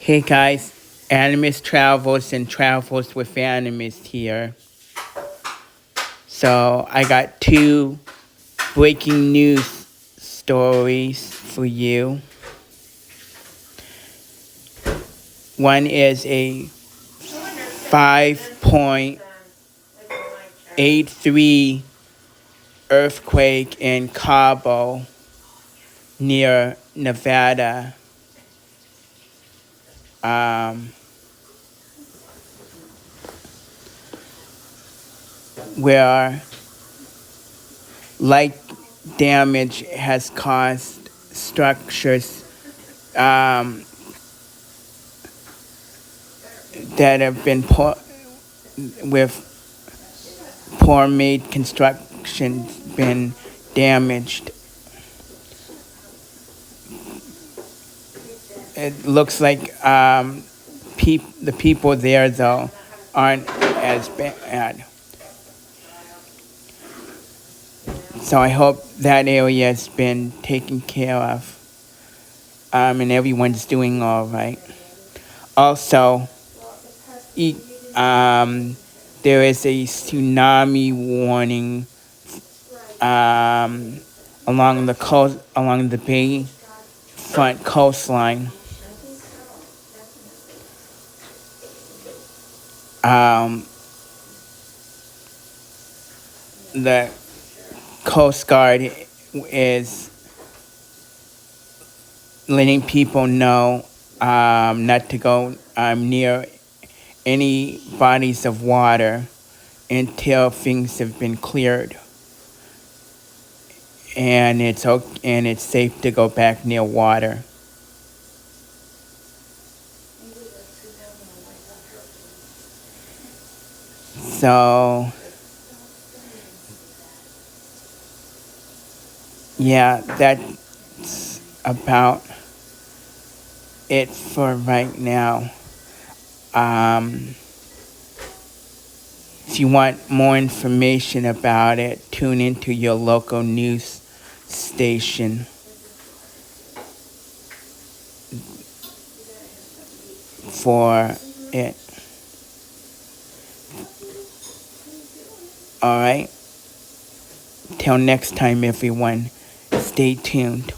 Hey guys, Animist Travels and Travels with Animist here. So I got two breaking news stories for you. One is a 5.83 earthquake in Cabo near Nevada. Where light damage has caused structures that have been with poor made construction been damaged. It looks like the people there though aren't as bad. So I hope that area has been taken care of, and everyone's doing all right. Also, there is a tsunami warning along the bayfront coastline. The Coast Guard is letting people know not to go near any bodies of water until things have been cleared, and it's safe to go back near water. So yeah, that's about it for right now. If you want more information about it, tune into your local news station for it. All right. Till next time, everyone. Stay tuned.